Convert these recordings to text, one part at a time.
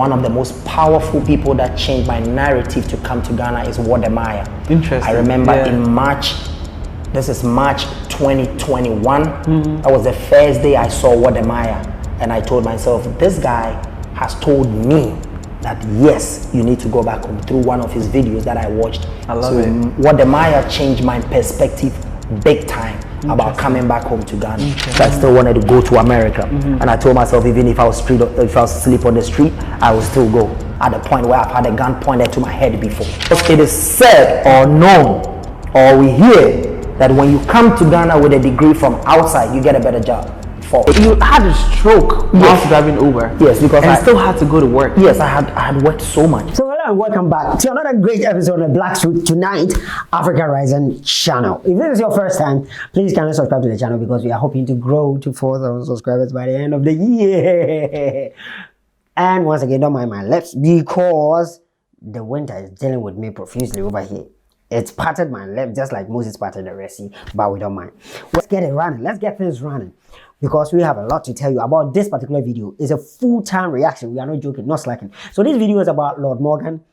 One of the most powerful people that changed my narrative to come to Ghana is Wodemaya. Interesting. I remember in March, this is March 2021, that was the first day I saw Wodemaya, and I told myself, this guy has told me that yes, you need to go back home, through one of his videos that I watched. I love it. Wodemaya changed my perspective big time about coming back home to Ghana. So I still wanted to go to America, and I told myself, even if I was asleep on the street, I would still go. At the point where I've had a gun pointed to my head before. It is said or known, or we hear, that when you come to Ghana with a degree from outside, you get a better job. You had a stroke whilst driving Uber. Yes, because I still had to go to work. Yes, I had worked so much. So hello and welcome back to another great episode of Black Suit Tonight Africa Rising channel. If this is your first time, please kindly subscribe to the channel because we are hoping to grow to 4,000 subscribers by the end of the year. And once again, don't mind my lips because the winter is dealing with me profusely over here. It's parted my lip just like Moses parted the Red Sea, but we don't mind. Let's get it running. Let's get things running because we have a lot to tell you about this particular video. It's a full-time reaction. We are not joking, not slacking. So this video is about Laud Morgan,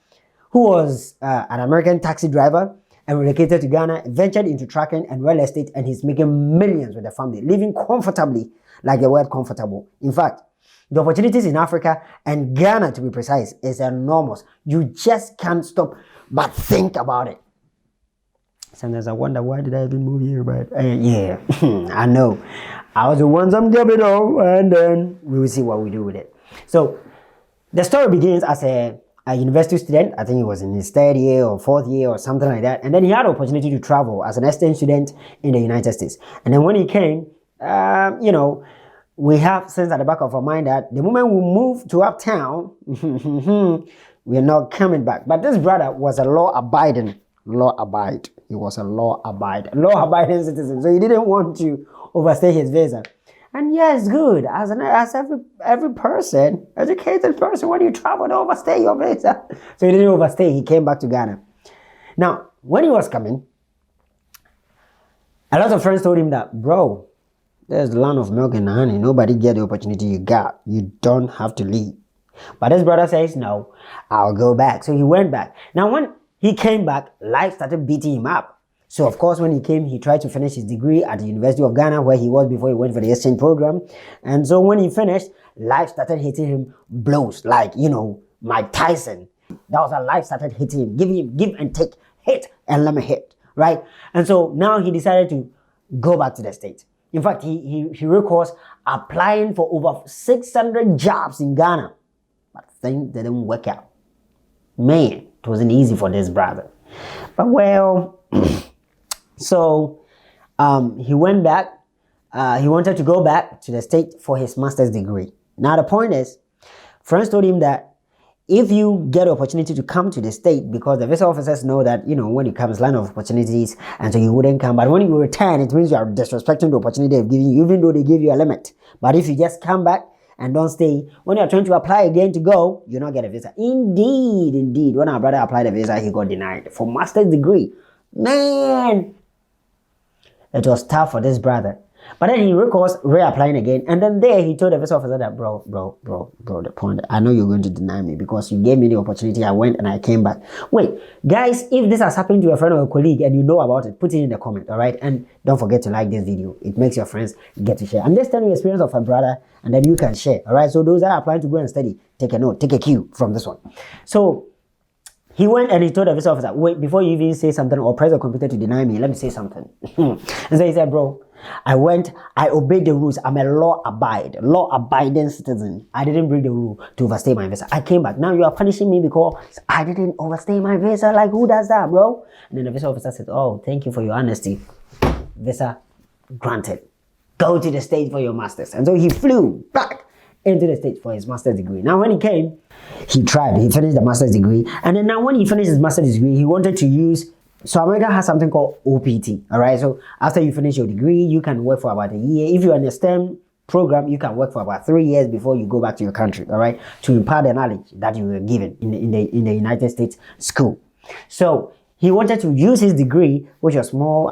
who was an American taxi driver and relocated to Ghana, ventured into trucking and real estate, and he's making millions with the family, living comfortably, like the word comfortable. In fact, the opportunities in Africa and Ghana, to be precise, is enormous. You just can't stop but think about it. Sometimes I wonder, why did I even move here? But yeah, I know. I was the one some capital, and then we will see what we do with it. So the story begins as a university student. I think he was in his third year or fourth year or something like that. And then he had the opportunity to travel as an exchange student in the United States. And then when he came, you know, we have sense at the back of our mind that the moment we move to uptown, we're not coming back. But this brother was a law-abiding citizen, so he didn't want to overstay his visa. And yes, good, as every person, educated person, when you travel, don't overstay your visa. So he didn't overstay, he came back to Ghana. Now, when he was coming, a lot of friends told him that, bro, there's the land of milk and honey, nobody get the opportunity you got, you don't have to leave. But his brother says, no, I'll go back. So he went back. Now, when he came back, life started beating him up. So, of course, when he came, he tried to finish his degree at the University of Ghana, where he was before he went for the exchange program. And so when he finished, life started hitting him blows, like, you know, Mike Tyson. That was how life started hitting him, give and take, hit and let me hit, right? And so now he decided to go back to the States. In fact, he recalls applying for over 600 jobs in Ghana, but things didn't work out. Man, it wasn't easy for this brother. But well, so he went back. He wanted to go back to the state for his master's degree. Now the point is, friends told him that if you get the opportunity to come to the state, because the visa officers know that, you know, when you come, it's land of opportunities, and so you wouldn't come. But when you return, it means you are disrespecting the opportunity they've given you, even though they give you a limit. But if you just come back and don't stay, when you're trying to apply again to go, you don't get a visa. Indeed. When our brother applied a visa, he got denied for master's degree. Man, it was tough for this brother. But then he recalls reapplying again, and then there he told the visa officer that, bro, the point, I know you're going to deny me because you gave me the opportunity, I went and I came back. Wait, guys, if this has happened to a friend or a colleague and you know about it, put it in the comment, all right? And don't forget to like this video. It makes your friends get to share. I'm just telling you the experience of a brother, and then you can share, all right? So those that are applying to go and study, take a note, take a cue from this one. So he went and he told the visa officer, wait, before you even say something or press the computer to deny me, let me say something. And so he said, bro, I obeyed the rules. I'm a law-abiding citizen. I didn't break the rule to overstay my visa. I came back. Now you are punishing me because I didn't overstay my visa. Like, who does that, bro? And then the visa officer said, oh, thank you for your honesty. Visa granted. Go to the States for your master's. And so he flew back into the States for his master's degree. Now, when he came, he finished the master's degree. And then now when he finished his master's degree, he wanted to use, so America has something called OPT, all right? So after you finish your degree, you can work for about a year. If you're in a STEM program, you can work for about 3 years before you go back to your country, all right? To impart the knowledge that you were given in the United States school. So he wanted to use his degree, which was more,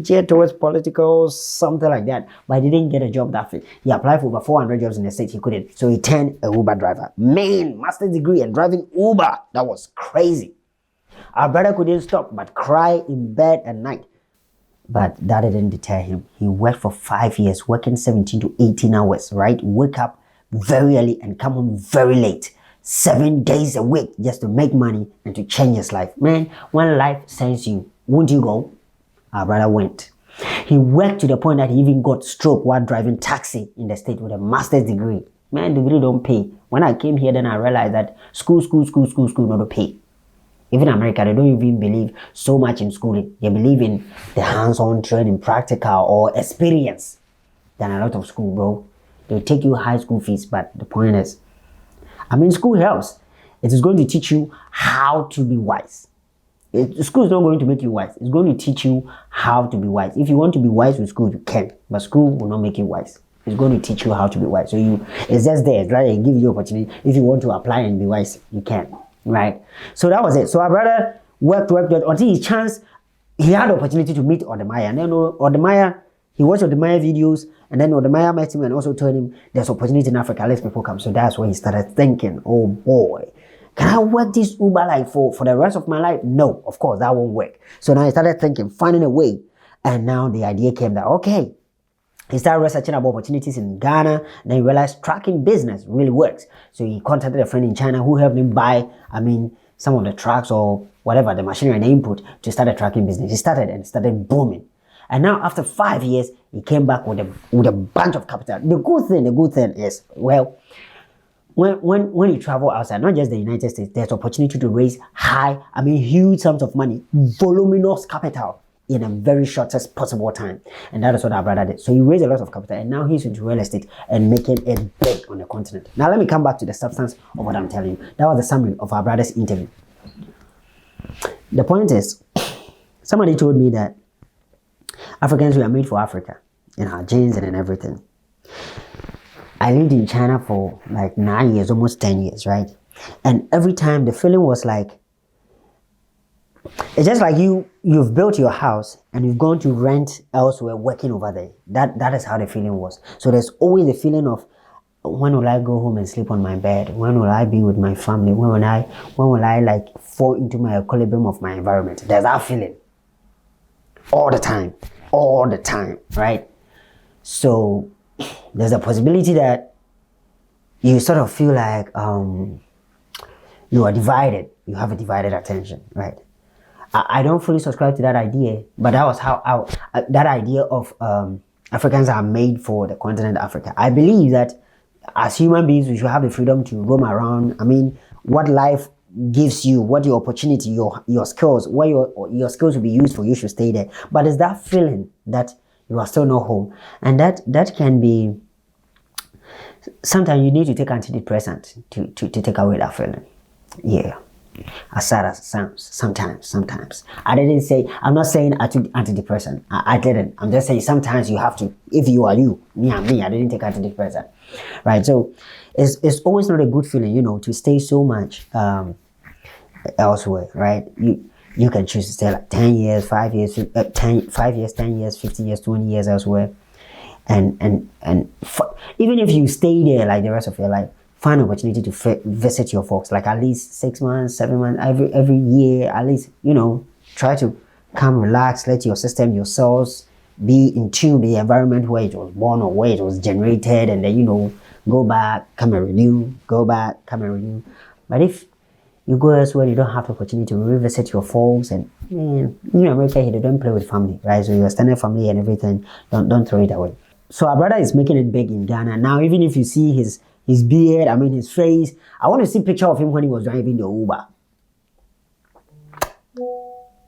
geared towards political, something like that, but he didn't get a job that fit. He applied for over 400 jobs in the state, he couldn't. So he turned a Uber driver. Man, master's degree and driving Uber. That was crazy. Our brother couldn't stop but cry in bed at night. But that didn't deter him. He worked for 5 years, working 17 to 18 hours, right? Wake up very early and come home very late. 7 days a week just to make money and to change his life. Man, when life sends you, won't you go? Our brother went. He worked to the point that he even got stroke while driving taxi in the state with a master's degree. Man, degree don't pay. When I came here, then I realized that school not pay. Even in America, they don't even believe so much in schooling. They believe in the hands-on training, practical or experience than a lot of school, bro. They'll take you high school fees, but the point is, school helps. It is going to teach you how to be wise. School is not going to make you wise. It's going to teach you how to be wise. If you want to be wise with school, you can. But school will not make you wise. It's going to teach you how to be wise. So it's just there. It's like it gives you opportunity. If you want to apply and be wise, you can. Right? So that was it. So our brother worked until his chance. He had the opportunity to meet Odemaya. And then Odemaya, he watched Odemaya videos. And then Odemaya met him and also told him there's opportunity in Africa, let people come. So that's when he started thinking, oh boy, can I work this Uber like for the rest of my life? No, of course, that won't work. So now he started thinking, finding a way. And now the idea came that, okay, he started researching about opportunities in Ghana. And then he realized tracking business really works. So he contacted a friend in China who helped him buy, some of the trucks or whatever, the machinery and the input to start a tracking business. He started booming. And now after 5 years, he came back with a bunch of capital. The good thing is, well, when you travel outside, not just the United States, there's opportunity to raise huge sums of money, voluminous capital in a very shortest possible time. And that is what our brother did. So he raised a lot of capital and now he's into real estate and making it big on the continent. Now let me come back to the substance of what I'm telling you. That was the summary of our brother's interview. The point is, somebody told me that Africans were made for Africa in our genes and in everything. I lived in China for like 9 years, almost 10 years, right? And every time the feeling was like, it's just like you've built your house and you've gone to rent elsewhere, working over there. That is how the feeling was. So there's always the feeling of, when will I go home and sleep on my bed? When will I be with my family? When will I like fall into my equilibrium of my environment? There's that feeling all the time, right? So there's a possibility that you sort of feel like you are divided. You have a divided attention, right? I don't fully subscribe to that idea, but that was how that idea of Africans are made for the continent Africa. I believe that as human beings, we should have the freedom to roam around. What life gives you, what your opportunity, your skills, where your skills will be used for, you should stay there. But it's that feeling that you are still not home, and that can be. Sometimes you need to take antidepressant to take away that feeling. Yeah. As sad as it sounds, sometimes. I'm not saying antidepressant. I didn't. I'm just saying sometimes you have to, if you are you, me, I didn't take antidepressant. Right? So it's always not a good feeling, to stay so much elsewhere, right? You can choose to stay like 10 years, 5 years, 5 years, 10 years, 15 years, 20 years elsewhere. And even if you stay there like the rest of your life, find an opportunity to visit your folks, like at least 6 months, 7 months, every year, at least, try to come, relax, let your system, your cells be in tune with the environment where it was born or where it was generated, and then, go back, come and renew, go back, come and renew. But if you go elsewhere, you don't have the opportunity to revisit your folks, and in America here, they don't play with family, right? So your standard family and everything, don't throw it away. So our brother is making it big in Ghana. Now, even if you see his beard, his face, I want to see a picture of him when he was driving the Uber.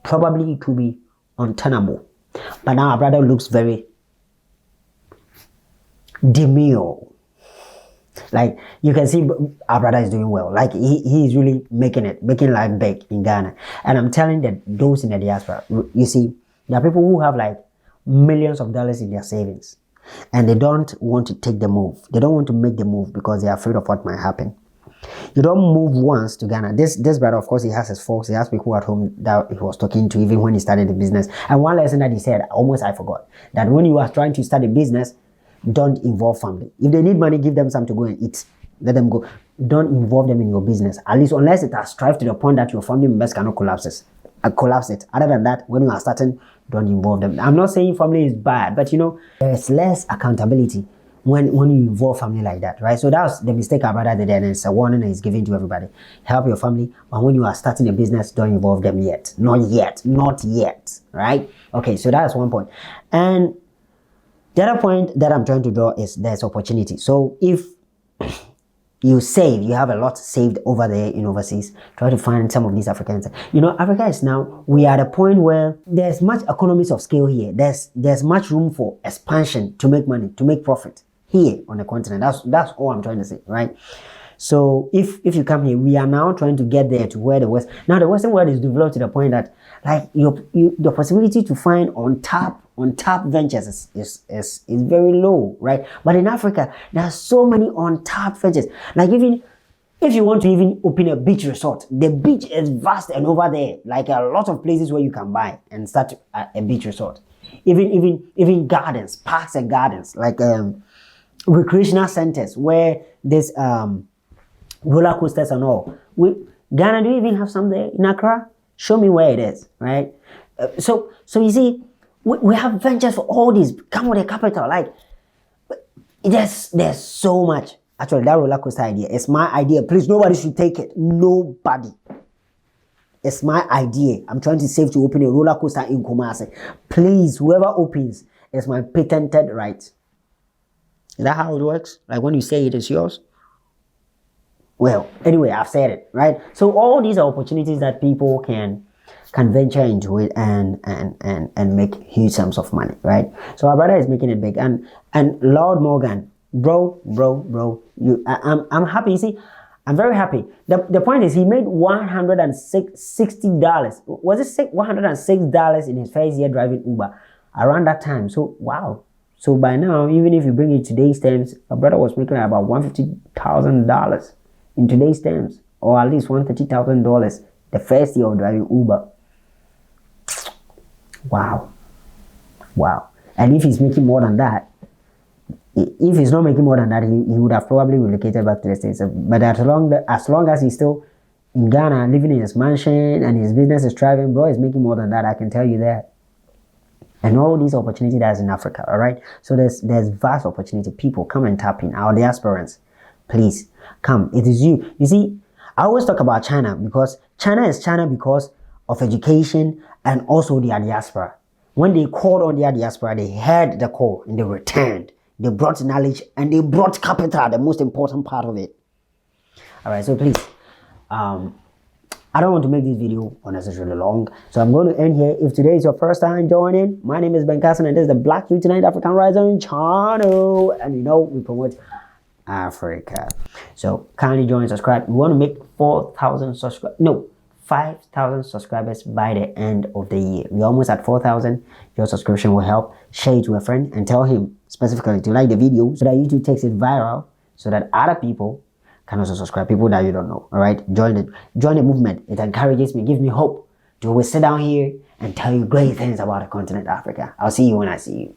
Probably it will be untenable. But now our brother looks very demure. Like, you can see our brother is doing well. Like, he is really making life big in Ghana. And I'm telling that those in the diaspora, you see, there are people who have like millions of dollars in their savings. And they don't want to take the move. They don't want to make the move because they are afraid of what might happen. You don't move once to Ghana. This brother, of course, he has his folks. He has people at home that he was talking to even when he started the business. And one lesson that he said, I forgot, that when you are trying to start a business, don't involve family. If they need money, give them some to go and eat. Let them go. Don't involve them in your business. At least unless it has strived to the point that your family members cannot collapse it. Other than that, when you are starting, don't involve them. I'm not saying family is bad, but there's less accountability when you involve family like that, right? So that's the mistake our brother did, and it's a warning that he's giving to everybody. Help your family, but when you are starting a business, don't involve them yet. Not yet, right? Okay, so that's one point. And the other point that I'm trying to draw is there's opportunity. So if you have a lot saved over there in overseas, try to find some of these Africans. Africa is now, we are at a point where there's much economies of scale here. There's much room for expansion, to make money, to make profit here on the continent. That's all I'm trying to say, right? So if you come here, we are now trying to get there to where the Western world is developed to the point that like the possibility to find on tap ventures is very low, right? But in Africa, there are so many on tap ventures. Like even if you want to even open a beach resort, the beach is vast and over there, like a lot of places where you can buy and start a beach resort. Even gardens, parks and gardens, like recreational centers where there's roller coasters and all. Ghana, do you even have some there in Accra? Show me where it is, right? So you see, we have ventures for all these. Come with a capital, like there's so much. Actually, that roller coaster idea, it's my idea. Please, nobody should take it. Nobody. It's my idea. I'm trying to save to open a roller coaster in Kumasi. Please, whoever opens, it's my patented right. Is that how it works? Like when you say it is yours? Well, anyway, I've said it, right? So all these are opportunities that people can venture into it and make huge sums of money, right? So our brother is making it big. And Laud Morgan, bro, I'm happy. You see, I'm very happy. The point is, he made $160. Was it $106 in his first year driving Uber around that time? So wow. So by now, even if you bring it today's terms, our brother was making about $150,000 in today's terms, or at least $130,000 the first year of driving Uber. Wow. And if he's making more than that, if he's not making more than that, he would have probably relocated back to the States. But as long as he's still in Ghana, living in his mansion and his business is thriving, bro, he's making more than that, I can tell you that. And all these opportunities that's in Africa, all right? So there's vast opportunity. People, come and tap in. Our diasporans, please, come. It is you. You see, I always talk about China because China is China because of education and also their diaspora. When they called on their diaspora, they heard the call and they returned. They brought knowledge and they brought capital, the most important part of it. All right, so please, I don't want to make this video unnecessarily long, so I'm going to end here. If today is your first time joining, my name is Ben Carson and this is the Black Returnee African Rising channel, and we promote Africa. So kindly join, subscribe. We want to make 5,000 subscribers by the end of the year. We're almost at 4,000. Your subscription will help. Share it to a friend and tell him specifically to like the video so that YouTube takes it viral, so that other people can also subscribe, people that you don't know. All right, join the movement. It encourages me, gives me hope to always sit down here and tell you great things about the continent Africa. I'll see you when I see you.